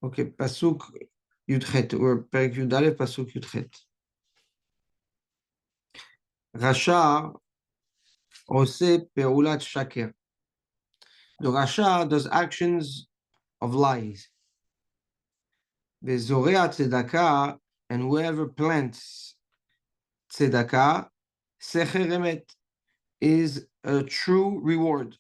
אוקיי, פסוק י"ח, פרק י"א, פסוק י"ח. רשע עושה פעולת שקר. The Rasha does actions of lies. וזורע צדקה, and whoever plants tzedakah, secher emet, is a true reward.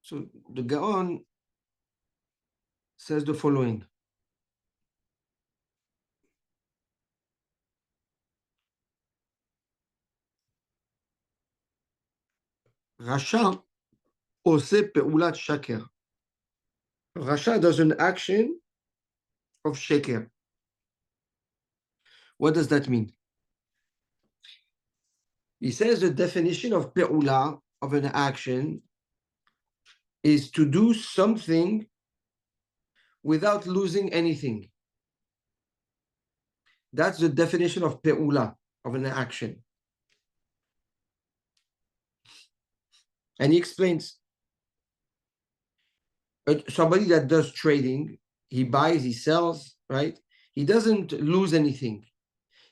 So the Gaon says the following. Rasha עושה פעולת שקר. Rasha does an action of sheker. What does that mean? He says the definition of pe'ula, of an action, is to do something without losing anything. That's the definition of pe'ula, of an action. And he explains, somebody that does trading, he buys, he sells, right? He doesn't lose anything.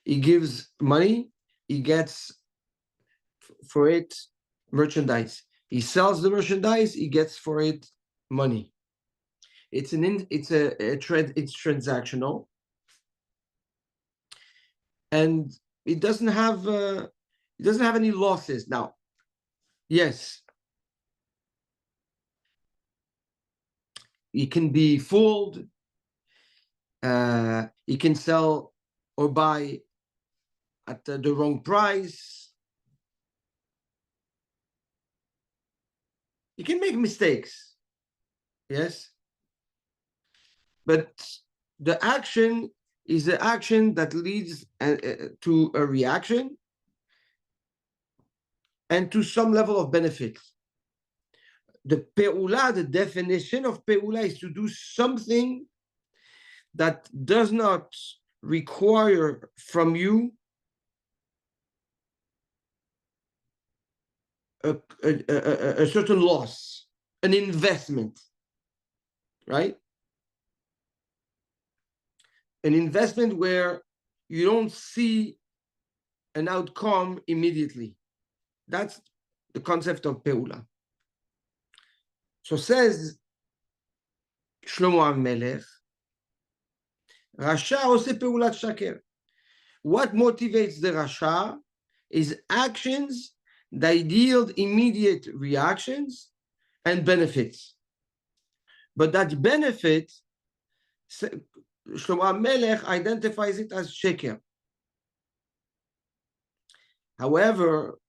He gives money, he gets for it merchandise. He sells the merchandise, he gets for it money. It's transactional, and it doesn't have any losses. Now, yes, he can be fooled. He can sell or buy at the wrong price. You can make mistakes, yes, but the action is the action that leads to a reaction and to some level of benefit. The pe'ula, the definition of pe'ula, is to do something that does not require from you a certain loss, an investment, right? An investment where you don't see an outcome immediately. That's the concept of pe'ula. So says Shlomo HaMelech, Rasha ose peulat shaker. What motivates the Rasha is actions that yield immediate reactions and benefits. But that benefit, Shlomo HaMelech identifies it as sheker. However,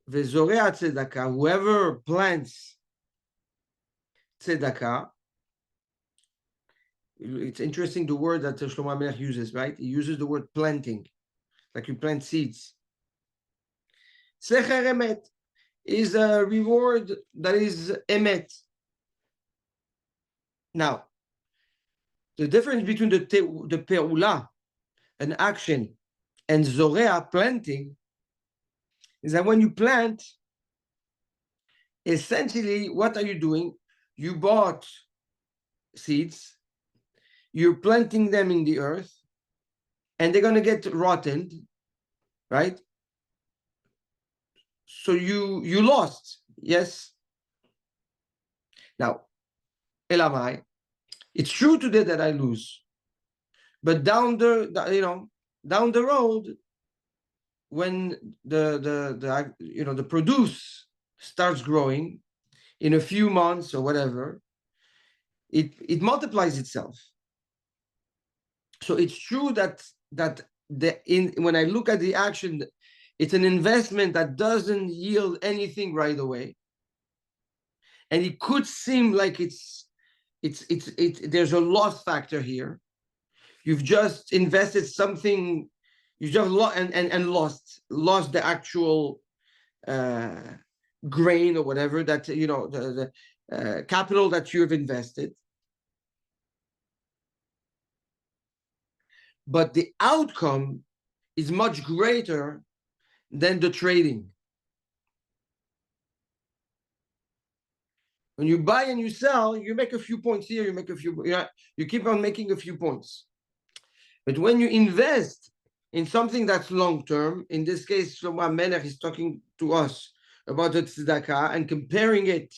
v'zorea tzedakah, whoever plants tzedakah, it's interesting the word that Shlomo HaMelech uses, right? He uses the word planting, like you plant seeds. Secher emet is a reward that is emet. Now, the difference between the pe'ula, an action, and zorea, planting, is that when you plant, essentially, what are you doing? You bought seeds, you're planting them in the earth, and they're going to get rotten, right? So you lost, yes? Now, elamai, it's true today that I lose, but down the road, when the produce starts growing in a few months or whatever, it multiplies itself. So it's true that when I look at the action, it's an investment that doesn't yield anything right away, and it could seem like there's a loss factor here. You've just invested something, you just lost the actual grain or whatever that the capital that you've invested. But the outcome is much greater than the trading. When you buy and you sell, you make a few points here, you make a few, you keep on making a few points. But when you invest in something that's long-term, in this case, Shlomo Melech is talking to us about the tzedakah and comparing it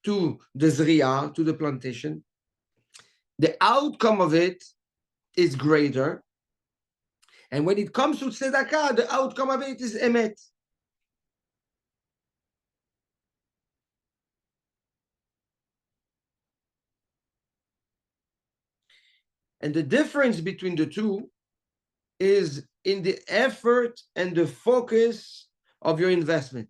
to the zriya, to the plantation, the outcome of it is greater. And when it comes to tzedakah, the outcome of it is emet. And the difference between the two is in the effort and the focus of your investment.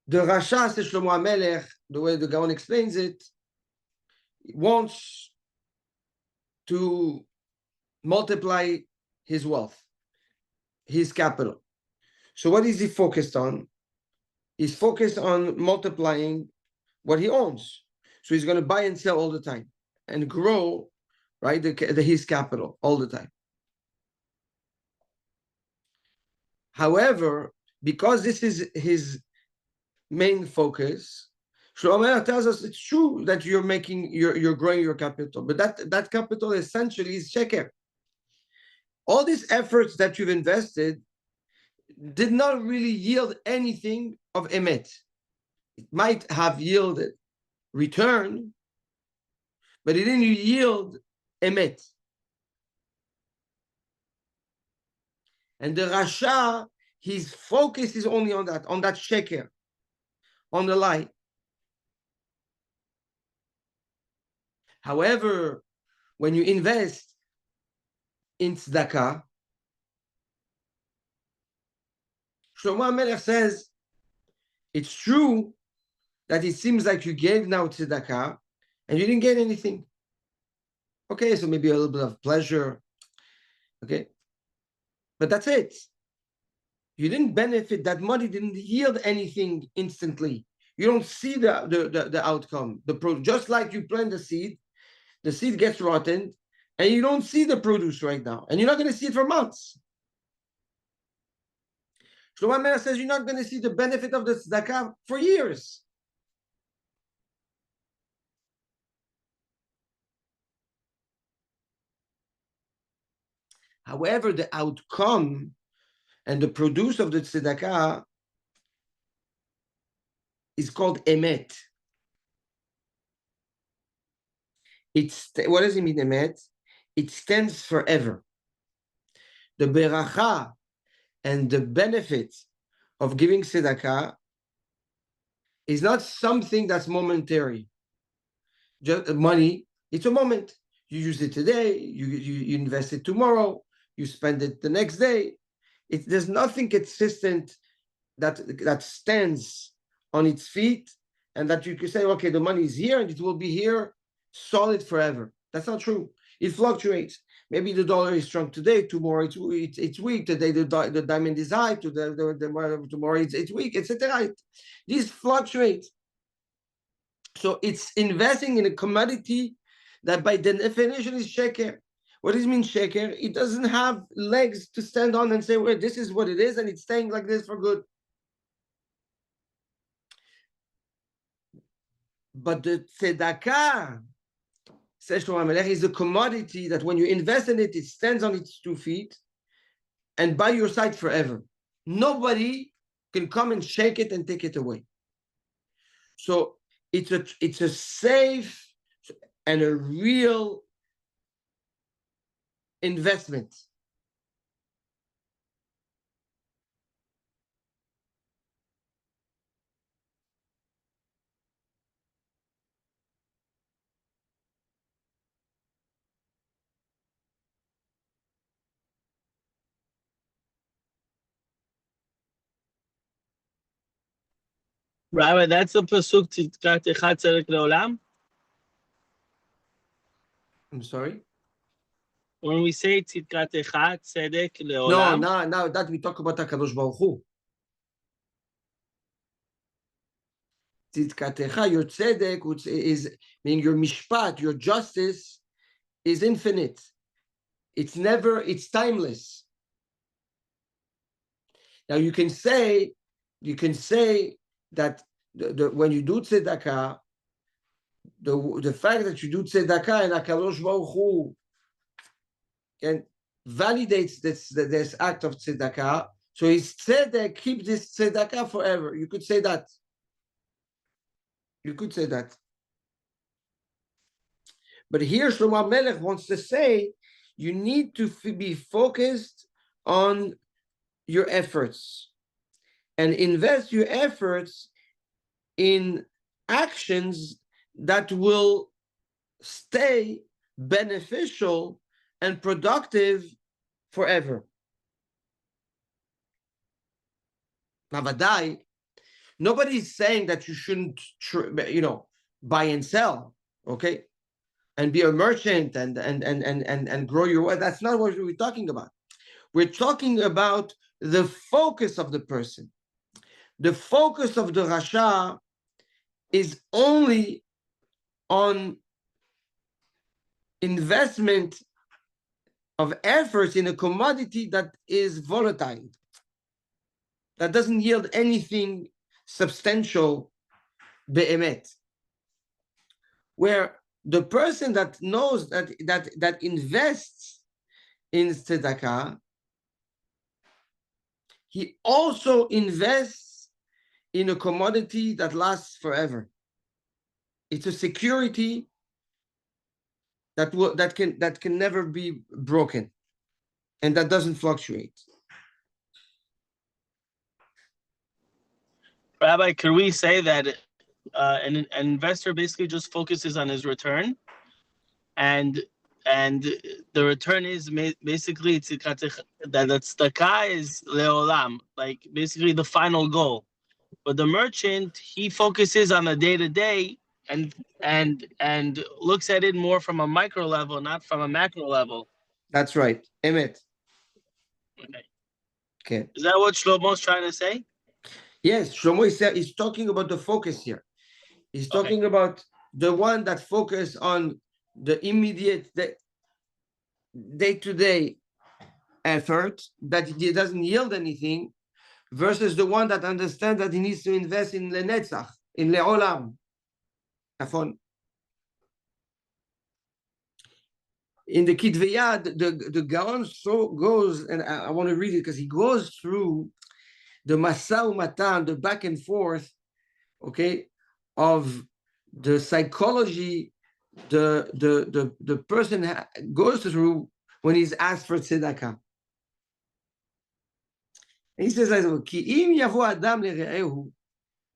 The Rasha, says Shlomo HaMelech, the way the Gaon explains it, wants to multiply his wealth, his capital. So what is he focused on? He's focused on multiplying what he owns. So he's going to buy and sell all the time and grow, right, his capital all the time. However, because this is his main focus, Shlomo tells us it's true that you're growing your capital, but that capital essentially is sheker. All these efforts that you've invested did not really yield anything of emet. It might have yielded return, but it didn't yield emet. And the Rasha, his focus is only on that sheker, on the lie. However, when you invest in tzedakah, Shlomo HaMelech says, it's true that it seems like you gave now tzedakah and you didn't get anything. Okay, so maybe a little bit of pleasure. Okay, but that's it. You didn't benefit. That money didn't yield anything instantly. You don't see the outcome. Just like you plant the seed gets rotten, and you don't see the produce right now, and you're not going to see it for months. Shlomo HaMelech says you're not going to see the benefit of the tzedakah for years. However, the outcome and the produce of the tzedakah is called emet. What does it mean, emet? It stands forever. The beracha and the benefit of giving tzedakah is not something that's momentary. Just money, it's a moment. You use it today, you invest it tomorrow, you spend it the next day. There's nothing consistent that stands on its feet and that you can say, okay, the money is here and it will be here solid forever. That's not true. It fluctuates. Maybe the dollar is strong today, tomorrow it's weak. Today the diamond is high, tomorrow it's weak, etc. These fluctuate. So it's investing in a commodity that by definition is sheker. What does it mean sheker? It doesn't have legs to stand on and say, well, this is what it is, and it's staying like this for good. But the tzedakah, says Shlomo HaMelech, is a commodity that when you invest in it, it stands on its 2 feet and by your side forever. Nobody can come and shake it and take it away. So it's a safe and a real investment. Rabbi, that's the pasuk Tzidkatecha Tzedek Leolam. I'm sorry? When we say Tzidkatecha Tzedek Leolam. No, now that we talk about HaKadosh Baruch Hu. Tzidkatecha, your tzedek, which is meaning your mishpat, your justice, is infinite. it's timeless. Now you can say that when you do tzedakah, the fact that you do tzedakah and HaKadosh Baruch Hu and validates this act of tzedakah, so his tzedek keep this tzedakah forever. You could say that. You could say that. But here Shlomo Melech wants to say you need to be focused on your efforts and invest your efforts in actions that will stay beneficial and productive forever. Navadai, nobody's saying that you shouldn't, buy and sell, okay, and be a merchant and grow your wealth. That's not what we're talking about. We're talking about the focus of the person. The focus of the Rasha is only on investment of efforts in a commodity that is volatile, that doesn't yield anything substantial, be'emet. Where the person that knows that invests in tzedakah, he also invests in a commodity that lasts forever. It's a security that can never be broken, and that doesn't fluctuate. Rabbi, could we say that an investor basically just focuses on his return, and the return is basically that the tzedakah is leolam, like basically the final goal. But the merchant, he focuses on the day to day and looks at it more from a micro level, not from a macro level. That's right. Emet. Okay. Is that what Shlomo's trying to say? Yes, Shlomo is talking about the focus here. He's talking about the one that focus on the immediate day-to-day effort, that it doesn't yield anything, versus the one that understands that he needs to invest in lenetzach, in leolam. In the Kitvei Yad, the Gaon goes, and I want to read it because he goes through the Masa Umatan, the back and forth, okay, of the psychology the person goes through when he's asked for tzedakah. And he says, Ki im yavo adam lere'ehu,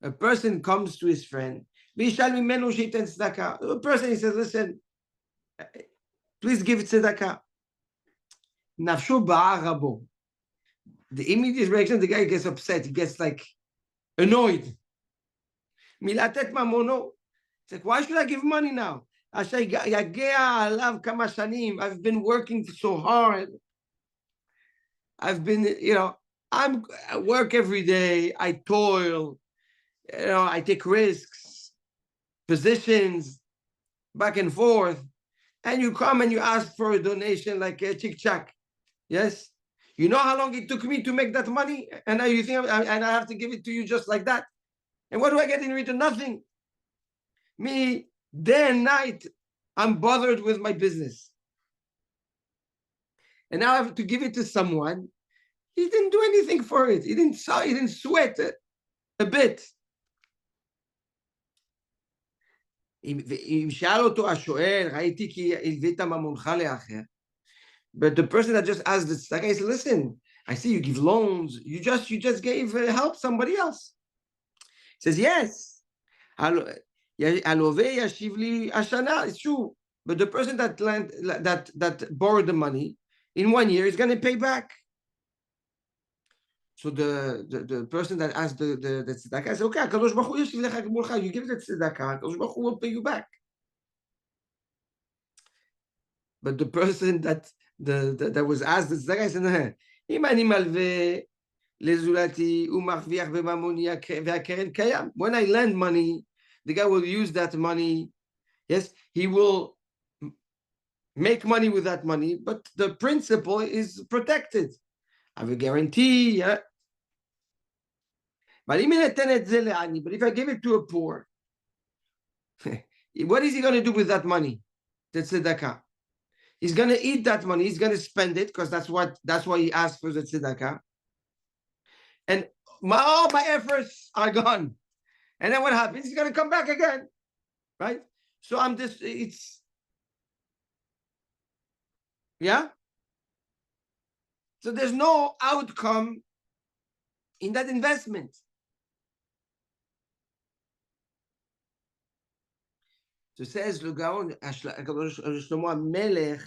a person comes to his friend, v'yishal mimenu sheiten tzedakah. A person, he says, listen, please give tzedakah. Nafshu ba'arabo. The immediate reaction, the guy gets upset. He gets like annoyed. Milatet mamono. It's like, why should I give money now? I've been working so hard. I've been, I work every day. I toil. I take risks, positions, back and forth. And you come and you ask for a donation like a chick-chack. Yes? You know how long it took me to make that money? And now you think, and I have to give it to you just like that? And what do I get in return? Nothing. Me, day and night, I'm bothered with my business. And now I have to give it to someone. He didn't do anything for it. He didn't sweat a bit. But the person that just asked the tzedakah, he said, listen, I see you give loans. You just gave help somebody else. He says, yes. It's true. But the person that borrowed the money, in 1 year, is going to pay back. So the person that asked the tzedakah says, okay, HaKadosh Baruch Hu yashiv lecha gemurcha. You give the tzedakah, HaKadosh Baruch Hu will pay you back. But the person that was asked the tzedakah said, אם אני מלווה לזולתי ומרוויח בממוני והקרן קיים. When I lend money, the guy will use that money. Yes, he will make money with that money, but the principal is protected. I have a guarantee. Yeah? But if I give it to a poor, what is he going to do with that money? The tzedakah. He's going to eat that money. He's going to spend it because that's why he asked for the tzedakah. And all my efforts are gone. And then what happens? He's going to come back again, right? So yeah. So there's no outcome in that investment. So says the Gaon Shlomo Melech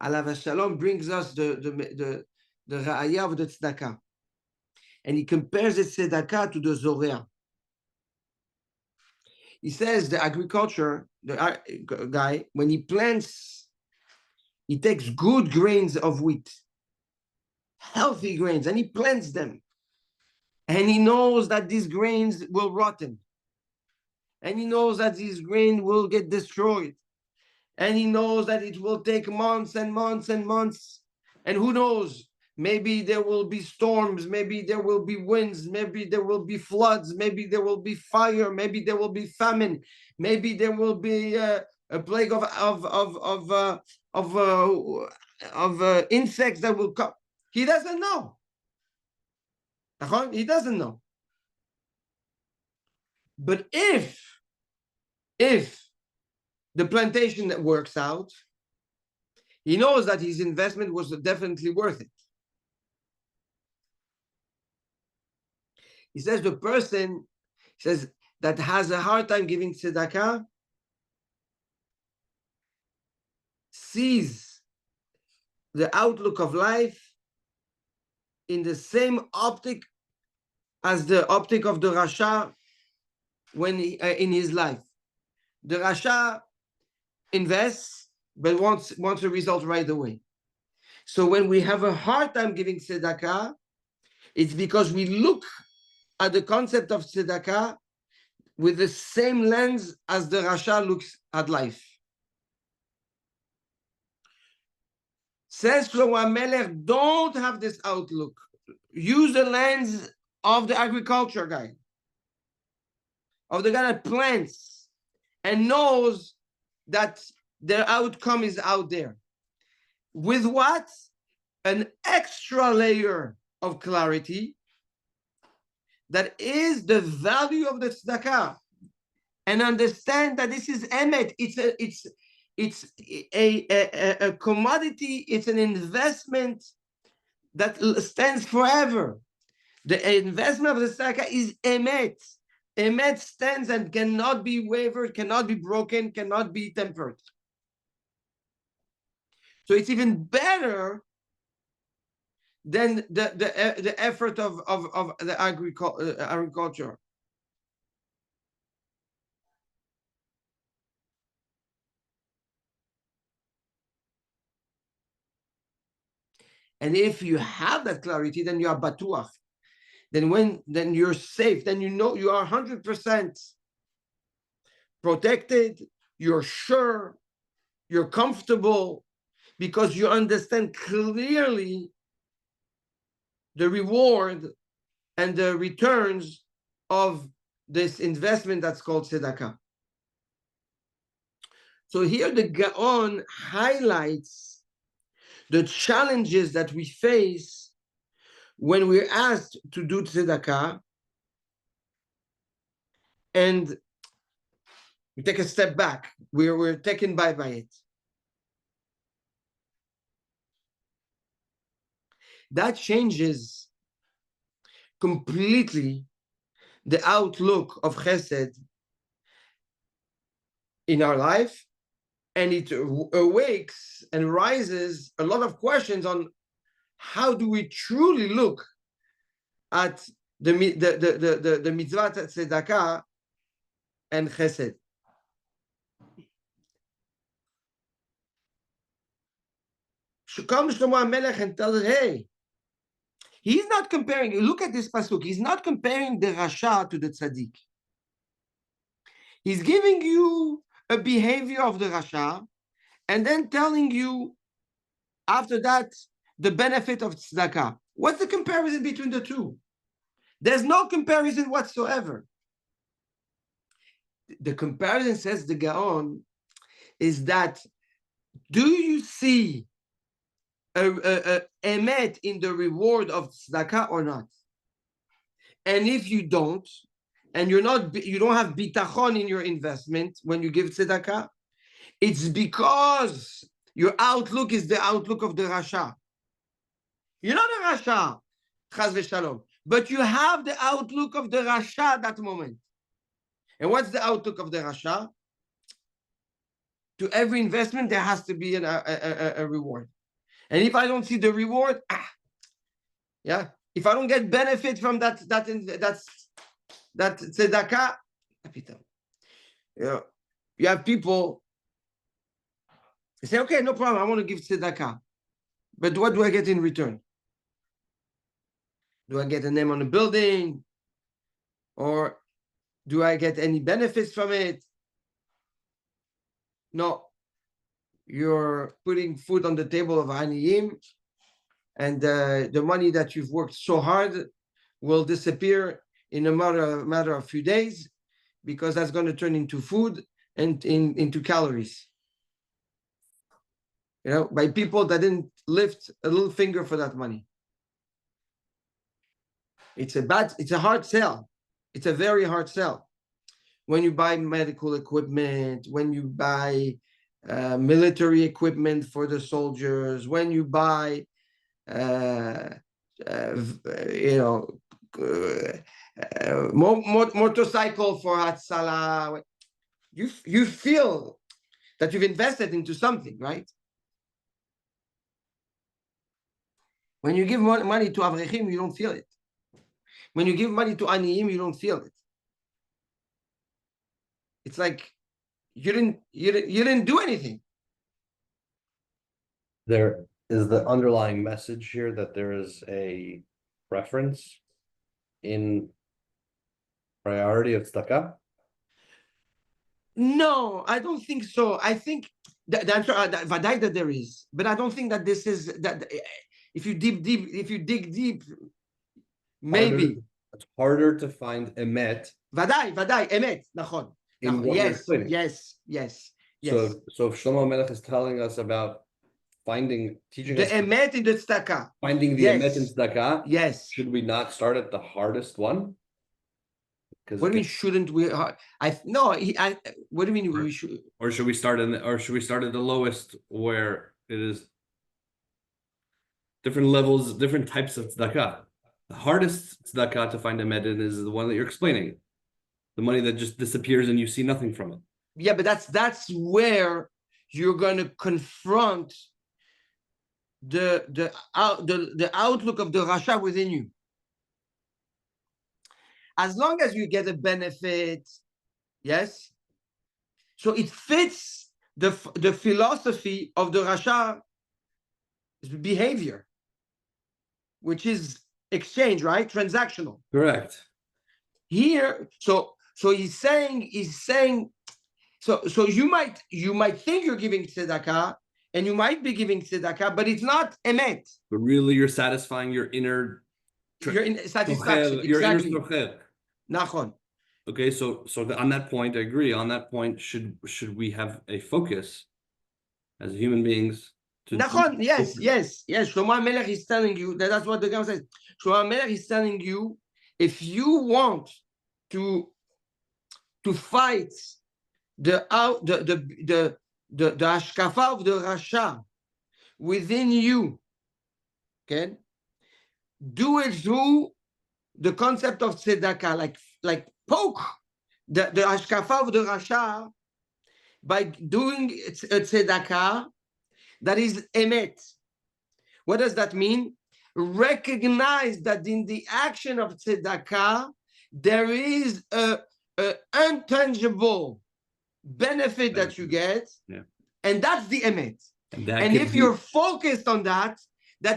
Alav Shalom brings us the ra'ayah of the tzedakah, and he compares the tzedakah to the zorea. He says the agriculture, the guy, when he plants, he takes good grains of wheat, healthy grains, and he plants them, and he knows that these grains will rotten, and he knows that these grains will get destroyed. And he knows that it will take months and months and months. And who knows, maybe there will be storms, maybe there will be winds, maybe there will be floods, maybe there will be fire, maybe there will be famine, maybe there will be a plague of insects that will come. He doesn't know. He doesn't know. But if the plantation that works out, he knows that his investment was definitely worth it. He says the person that has a hard time giving tzedakah sees the outlook of life in the same optic as the optic of the Rasha when in his life. The Rasha invests, but wants a result right away. So when we have a hard time giving tzedakah, it's because we look at the concept of tzedakah with the same lens as the Rasha looks at life. Says Shlomo Melech, don't have this outlook. Use the lens of the agriculture guy, of the guy that plants and knows that their outcome is out there. With what? An extra layer of clarity that is the value of the tzedakah, and understand that this is emet. It's a commodity. It's an investment that stands forever. The investment of the tzedakah is emet. Emet stands and cannot be wavered, cannot be broken, cannot be tempered. So it's even better than the effort of the agriculture. And if you have that clarity, then you are batuach. Then you're safe. Then you know you are 100% protected. You're sure. You're comfortable because you understand clearly the reward and the returns of this investment that's called tzedakah. So here the Gaon highlights the challenges that we face when we're asked to do tzedakah, and we take a step back. We're taken by it. That changes completely the outlook of chesed in our life, and it awakes and rises a lot of questions on how do we truly look at the mitzvah tzedakah and chesed. Comes Shlomo Melech and tells us, hey, he's not comparing, look at this pasuk, he's not comparing the Rasha to the Tzaddik. He's giving you a behavior of the Rasha, and then telling you after that the benefit of tzedakah. What's the comparison between the two? There's no comparison whatsoever. The comparison, says the Gaon, is that do you see a emet in the reward of tzedakah or not? And if you don't, and you don't have bitachon in your investment when you give tzedakah, it's because your outlook is the outlook of the Rasha. You're not a Rasha, chas v'shalom, but you have the outlook of the Rasha at that moment. And what's the outlook of the Rasha? To every investment, there has to be a reward. And if I don't see the reward, yeah, if I don't get benefit from that tzedakah, you have people say, okay, no problem, I want to give tzedakah, but what do I get in return? Do I get a name on a building, or do I get any benefits from it? No, you're putting food on the table of Aniyim, and the money that you've worked so hard will disappear in a matter of few days, because that's going to turn into food and into calories. By people that didn't lift a little finger for that money. It's a hard sell. It's a very hard sell. When you buy medical equipment, when you buy military equipment for the soldiers, when you buy, motorcycle for Hatzalah, you feel that you've invested into something, right? When you give money to Avrechim, you don't feel it. When you give money to Aniyim, you don't feel it. It's like you didn't do anything. There is the underlying message here that there is a preference in priority of tzedakah. No, I don't think so. I think the answer Vaday that there is, but I don't think that this is that. If you dig deep, maybe it's harder to find emet. Vaday emet, nachon. Yes. So if Shlomo Melech is telling us about teaching the us emet in the tzedakah, finding the emet in tzedakah, yes. Should we not start at the hardest one? What do you mean? Shouldn't we? What do you mean we should? Or should we start at the lowest, where it is different levels, different types of tzedakah? The hardest tzedakah to find emet in is the one that you're explaining, the money that just disappears and you see nothing from it. Yeah, but that's where you're going to confront the outlook of the Rasha within you. As long as you get a benefit, yes. So it fits the philosophy of the Rasha behavior, which is exchange, right? Transactional. Correct. Here, so he's saying. So you might think you're giving tzedakah, and you might be giving tzedakah, but it's not emet. But really, you're satisfying your inner. Your satisfaction. Exactly. Your inner Nachon. Okay, so on that point, I agree. On that point, should we have a focus as human beings? Nachon, yes. Shlomo Melech is telling you that's what the guy says. Shlomo Melech is telling you, if you want to fight the hashkafa of the Rasha within you, okay, do it through the concept of tzedakah, like poke the hashkafa of the Rasha by doing a tzedakah that is emet. What does that mean? Recognize that in the action of tzedakah there is a intangible benefit that you get, and that's the emet. And if you're focused on that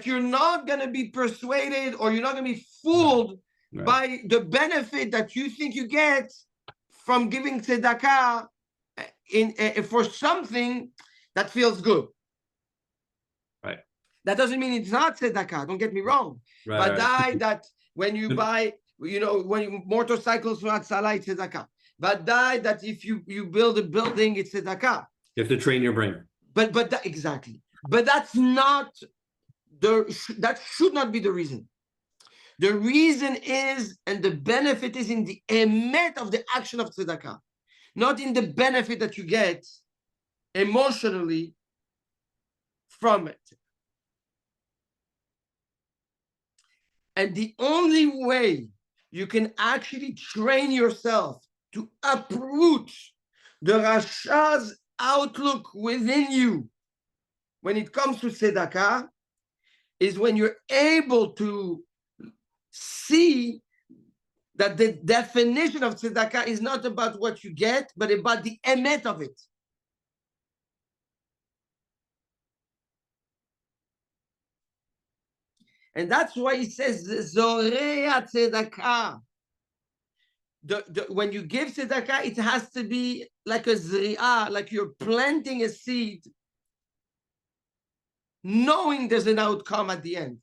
you're not going to be persuaded, or you're not going to be fooled by the benefit that you think you get from giving tzedakah, for something that feels good. Right. That doesn't mean it's not tzedakah. Don't get me wrong. Right, right. That when you buy, when motorcycles for Hatzalah, it's tzedakah. But that if you build a building, it's tzedakah. You have to train your brain. Exactly. But that's not that should not be the reason. The reason is, and the benefit is in the emet of the action of tzedakah, not in the benefit that you get emotionally from it. And the only way you can actually train yourself to uproot the Rasha's outlook within you when it comes to tzedakah is when you're able to see that the definition of tzedakah is not about what you get, but about the emet of it. And that's why he says, Zorea tzedakah. When you give tzedakah, it has to be like a zri'ah, like you're planting a seed, knowing there's an outcome at the end.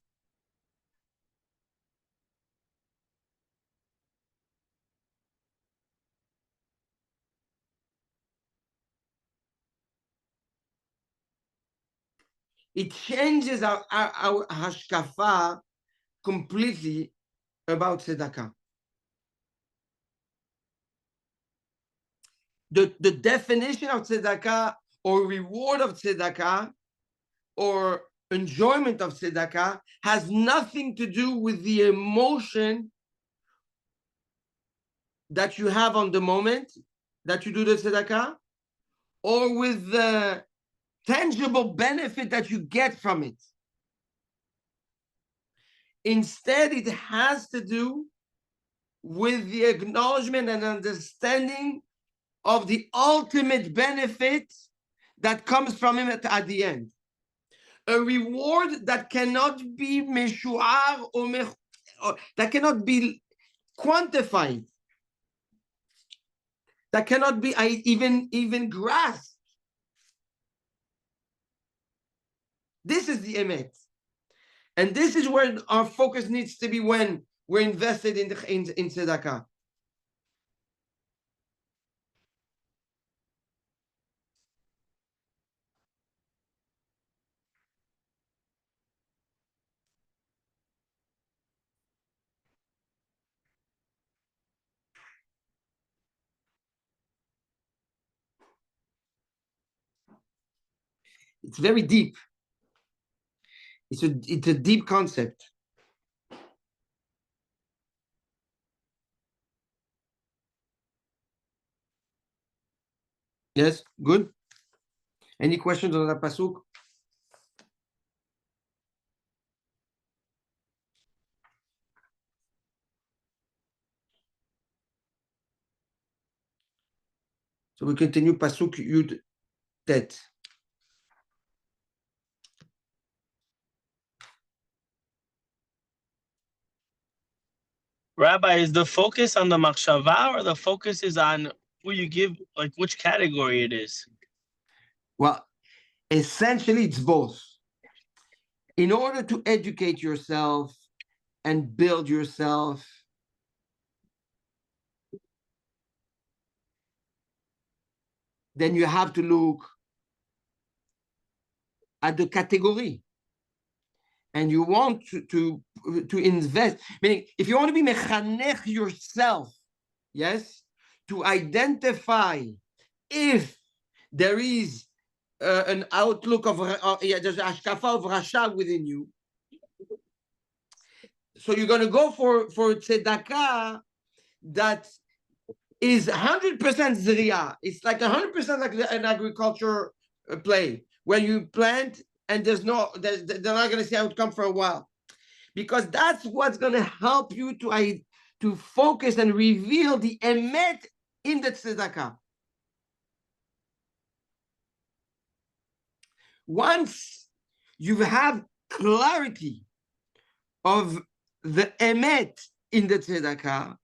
It changes our hashkafa completely about tzedakah. The definition of tzedakah or reward of tzedakah or enjoyment of tzedakah has nothing to do with the emotion that you have on the moment that you do the tzedakah or with the tangible benefit that you get from it. Instead, it has to do with the acknowledgement and understanding of the ultimate benefit that comes from him at the end. A reward that cannot be meshuar or that cannot be quantified, that cannot be even grasped. This is the emet. And this is where our focus needs to be when we're invested in tzedakah. It's very deep. It's a deep concept. Yes, good. Any questions on that pasuk? So we continue pasuk Yud Tet. Rabbi, is the focus on the machshava or the focus is on who you give, like which category it is? Well, essentially, it's both. In order to educate yourself and build yourself, then you have to look at the category. And you want to invest, meaning if you want to be mechanech yourself, yes, to identify if there is an outlook of, there's an hashkafa of Rasha within you. So you're going to go for tzedakah that is 100% zriya. It's like 100% like an agriculture play where you plant and they're not going to see outcome for a while, because that's what's going to help you to focus and reveal the emet in the tzedakah. Once you have clarity of the emet in the tzedakah,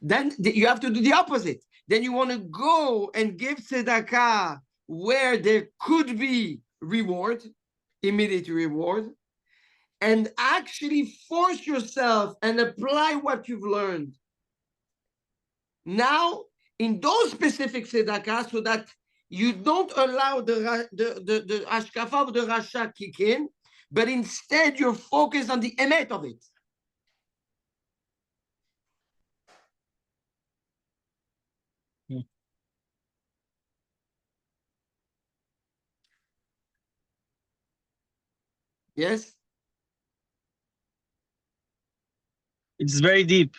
then you have to do the opposite. then you want to go and give tzedakah where there could be reward, immediate reward, and actually force yourself and apply what you've learned now in those specific tzedakah, so that you don't allow the hashkafa of the rasha kick in, but instead you're focused on the emet of it. Yes? It's very deep.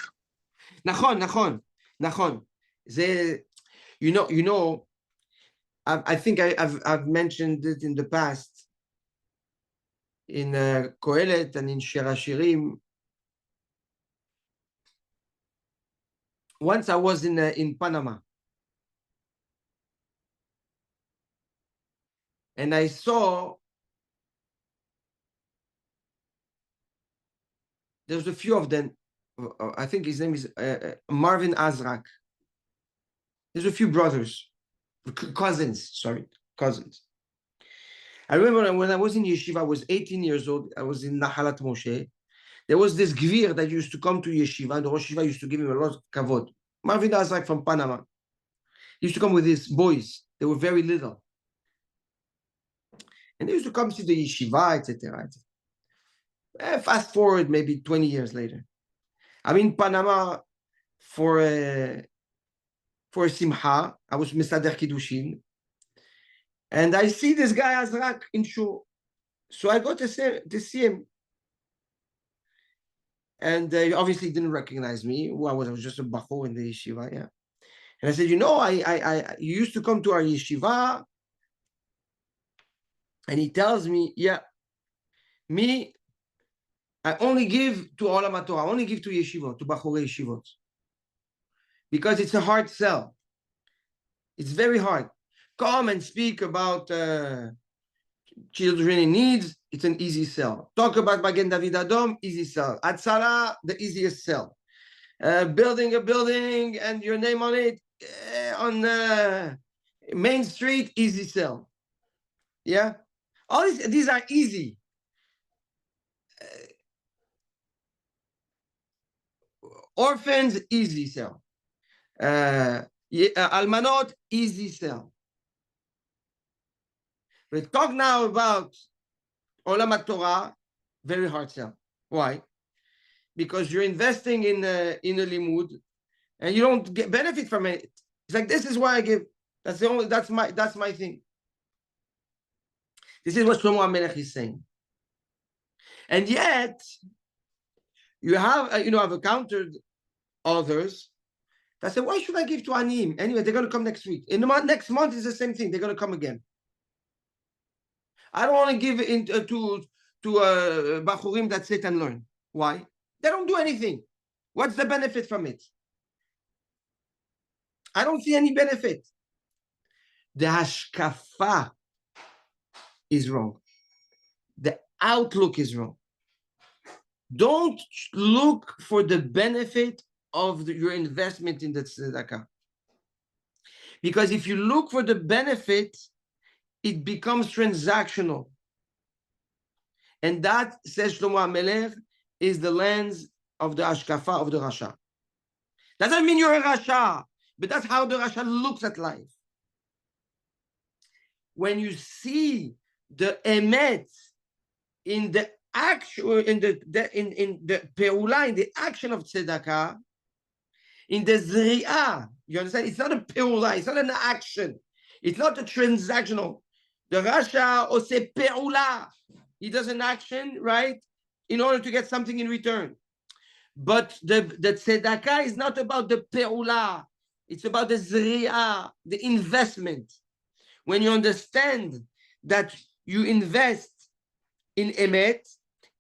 נכון. You know, I think I've mentioned it in the past in Kohelet and in Shir Hashirim. Once I was in Panama, and I saw there's a few of them. I think his name is Marvin Azrak. There's a few brothers, cousins. I remember when I was in yeshiva, I was 18 years old. I was in Nahalat Moshe. There was this gvir that used to come to yeshiva, and the Rosh Yeshiva used to give him a lot of kavod. Marvin Azrak from Panama. He used to come with his boys. They were very little. And they used to come to the yeshiva, etc. Fast forward maybe 20 years later. I'm in Panama for a simcha. I was Misader Kiddushin. And I see this guy Azrak in shul. So I go to see him. And he obviously didn't recognize me. Who I was just a bachur in the yeshiva, yeah. And I said, you know, you used to come to our yeshiva. And he tells me, yeah, me, I only give to Olam HaTorah. I only give to yeshivot, to bachurei yeshivot. Because it's a hard sell. It's very hard. Come and speak about children in needs, it's an easy sell. Talk about Magen David Adom, easy sell. Atzara, the easiest sell. Building a building and your name on it on Main Street, easy sell. Yeah? All these are easy. Orphans, easy sell. Almanot, easy sell. We talk now about Olam HaTorah, very hard sell. Why? Because you're investing in a limud and you don't get benefit from it. It's like, this is why I give. That's my thing. This is what Shlomo HaMelech is saying. And yet, you have, I've encountered others that say, why should I give to Anim? Anyway, they're going to come next week. In the next month is the same thing. They're going to come again. I don't want to give it to Bachurim that sit and learn. Why? They don't do anything. What's the benefit from it? I don't see any benefit. The hashkafa is wrong. The outlook is wrong. Don't look for the benefit of your investment in the tzedakah. Because if you look for the benefit, it becomes transactional. And that, says Shlomo HaMelech, is the lens of the hashkafa of the Rasha. Doesn't mean you're a Rasha, but that's how the Rasha looks at life. When you see the emet in the actual, in the peula, in the action of tzedakah, in the zri'ah, you understand? It's not a peula, it's not an action. It's not a transactional. The Rasha ose peula. He does an action, right, in order to get something in return. But the tzedakah is not about the peula. It's about the zri'ah, the investment. When you understand that you invest in emet,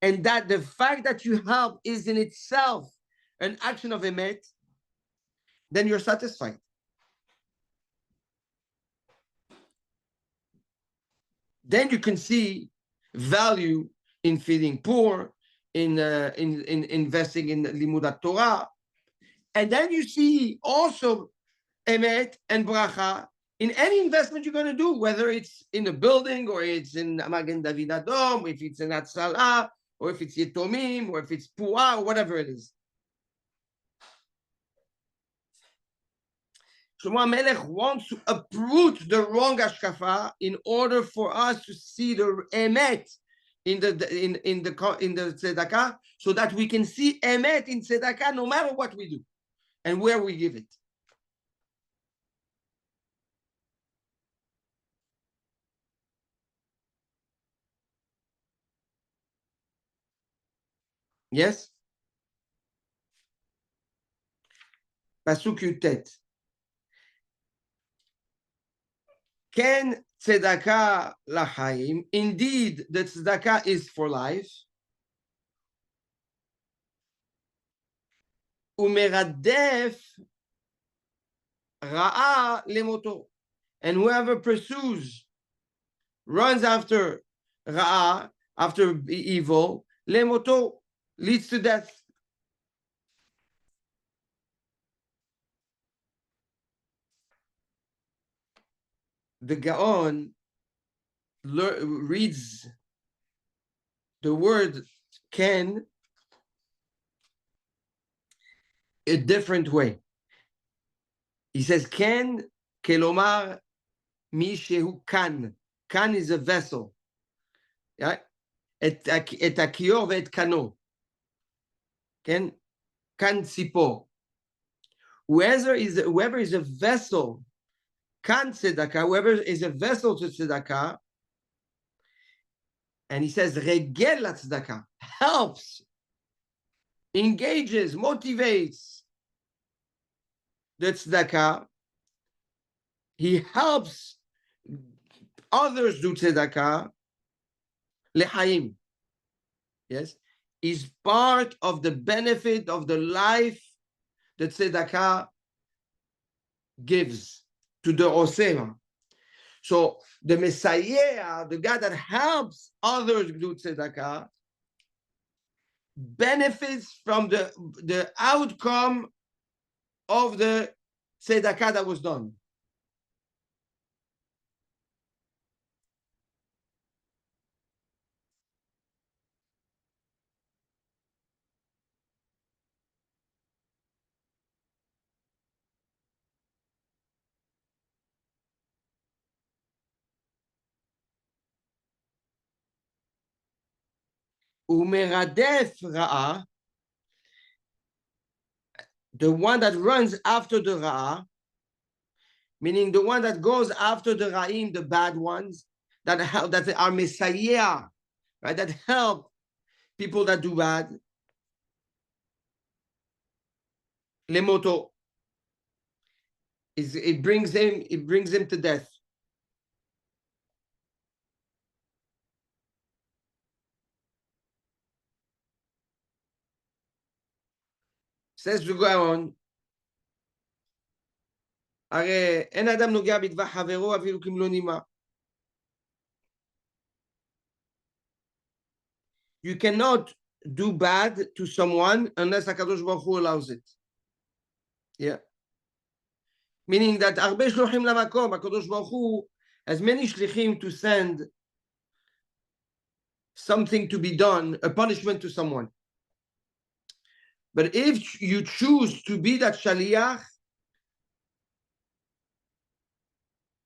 and that the fact that you help is in itself an action of emet, then you're satisfied. Then you can see value in feeding poor, in investing in limud Torah, and then you see also emet and bracha in any investment you're going to do, whether it's in a building or it's in Magen David Adom, if it's in Hatzalah, or if it's Yetomim, or if it's Puah, or whatever it is. Shlomo Melech wants to uproot the wrong hashkafa in order for us to see the emet in the tzedakah, so that we can see emet in tzedakah no matter what we do and where we give it. Yes? Pasuk Yutet. Ken tzedakah lachaim. Indeed, the tzedakah is for life. Umeradef ra'a lemoto. And whoever pursues, runs after ra'a, after evil, lemoto, leads to death. The Gaon reads the word ken a different way. He says ken kelomar mi shehu kan. Kan is a vessel. Yeah? Et akior ve'et kano. Ken kan tzipor. Whoever is a vessel, kan tzedakah, whoever is a vessel to tzedakah, and he says regel la tzedakah, helps, engages, motivates the tzedakah, he helps others do tzedakah, lechaim, yes, is part of the benefit of the life that tzedakah gives to the osema. So the Messiah, the guy that helps others do tzedakah, benefits from the outcome of the tzedakah that was done. Umeradef ra'a, the one that runs after the ra'a, meaning the one that goes after the ra'im, the bad ones, that are messiah, right? That help people that do bad. Lemoto, it brings him to death. Says to go on. הרי אין אדם נוגע בטבח חברו אפילו כמלוא נימה. You cannot do bad to someone unless HaKadosh Baruch Hu allows it. Yeah. Meaning that הרבה שלוחים למקום, HaKadosh Baruch Hu has many shlichim to send something to be done, a punishment to someone. But if you choose to be that shaliach,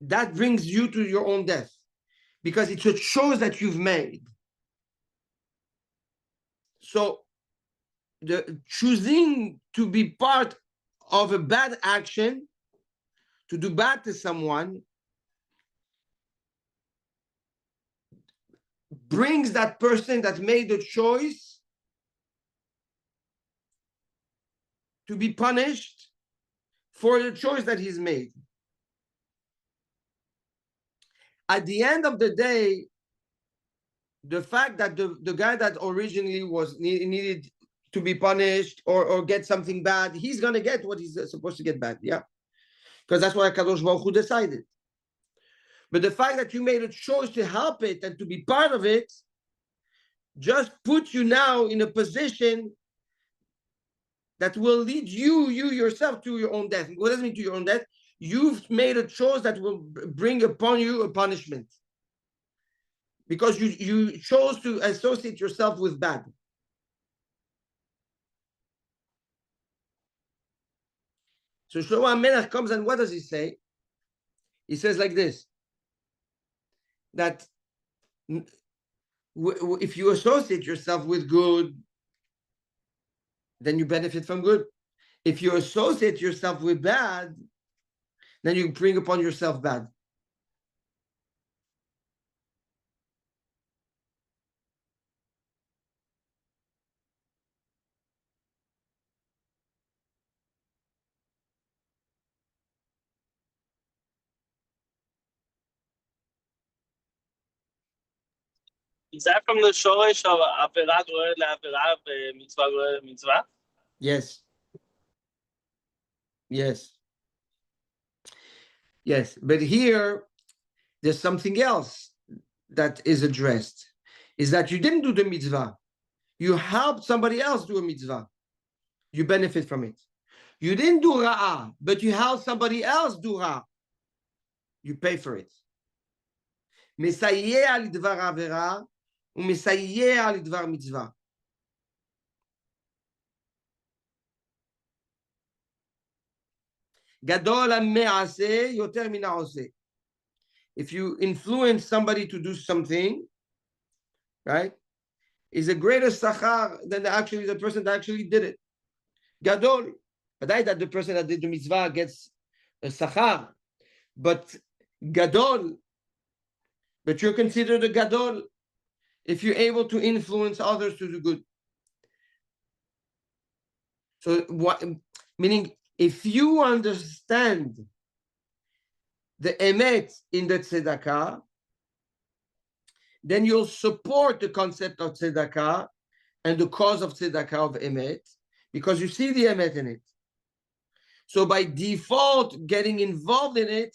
that brings you to your own death, because it's a choice that you've made. So the choosing to be part of a bad action, to do bad to someone, brings that person that made the choice to be punished for the choice that he's made. At the end of the day, the fact that the guy that originally was needed to be punished or get something bad, he's going to get what he's supposed to get bad, yeah? Because that's what HaKadosh Baruch Hu decided. But the fact that you made a choice to help it and to be part of it just puts you now in a position that will lead you yourself to your own death. What does it mean to your own death? you've made a choice that will bring upon you a punishment. Because you chose to associate yourself with bad. So Shlomo HaMelech comes and what does he say? He says like this, that if you associate yourself with good, then you benefit from good. If you associate yourself with bad, then you bring upon yourself bad. Is that from the shoresh of Avera Goel Avera Mitzvah Goel Mitzvah? Yes. Yes. Yes. But here, there's something else that is addressed, is that you didn't do the mitzvah. You helped somebody else do a mitzvah. You benefit from it. You didn't do ra'ah, but you helped somebody else do ra'ah. You pay for it. מסייע לדבר עבירה ומסייע לדבר מצווה. גדול המעשה יותר מן העושה. If you influence somebody to do something, right, is a greater sachar than the person that actually did it. Gadol. But that the person that did the mitzvah gets a sachar, but gadol, but you're considered a gadol if you're able to influence others to do good. So what, meaning if you understand the emet in the tzedakah, then you'll support the concept of tzedakah and the cause of tzedakah of emet, because you see the emet in it. So by default, getting involved in it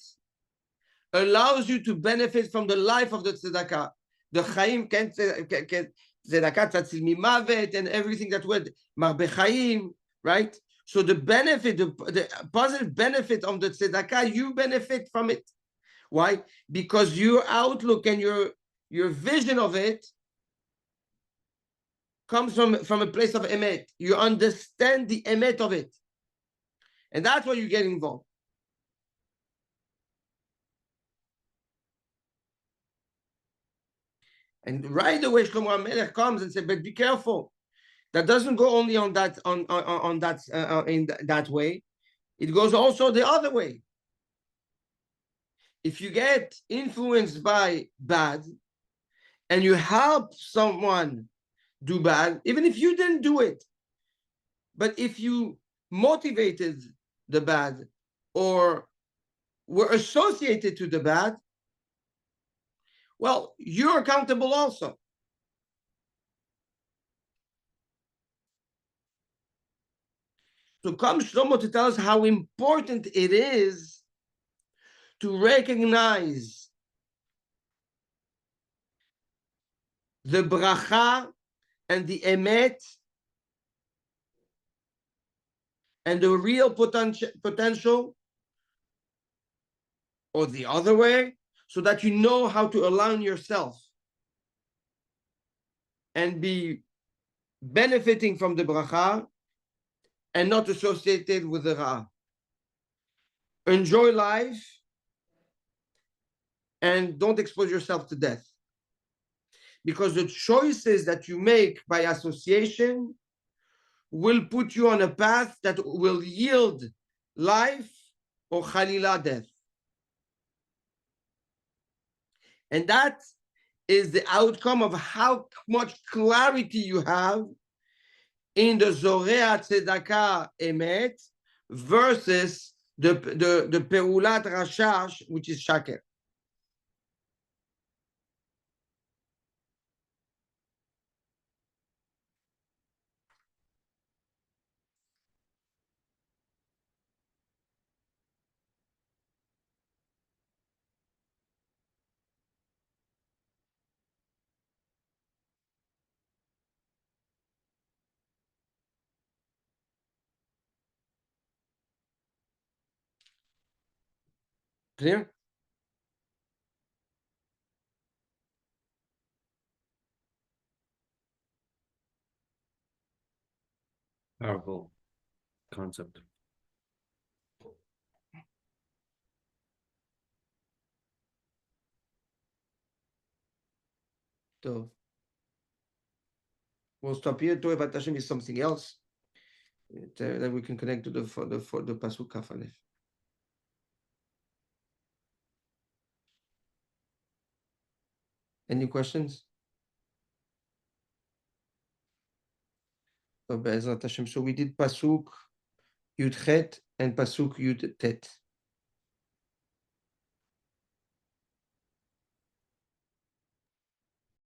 allows you to benefit from the life of the tzedakah. The chaim tzedakah tatzil mimavet and everything that went marbe chaim, right? So the benefit, the positive benefit of the tzedakah, you benefit from it. Why? Because your outlook and your vision of it comes from a place of emet. You understand the emet of it. And that's why you get involved. And right away, Shlomo HaMelech comes and says, but be careful. That doesn't go only on that in that way. It goes also the other way. If you get influenced by bad and you help someone do bad, even if you didn't do it, but if you motivated the bad or were associated to the bad, well, you're accountable also. So comes Shlomo to tell us how important it is to recognize the bracha and the emet and the real potential, or the other way, so that you know how to align yourself and be benefiting from the bracha and not associated with the ra. Enjoy life and don't expose yourself to death. Because the choices that you make by association will put you on a path that will yield life or chalila, death. And that is the outcome of how much clarity you have in the Zorea Tzedakah Emet versus the Peulat Rashash, which is Shaker. Clear? Powerful concept. So we'll stop here. To Evat Hashem is something else that we can connect to the pasuk Kaf Aleph. Any questions? So Be'ezrat Hashem. So we did pasuk Yud Chet and pasuk Yud Tet.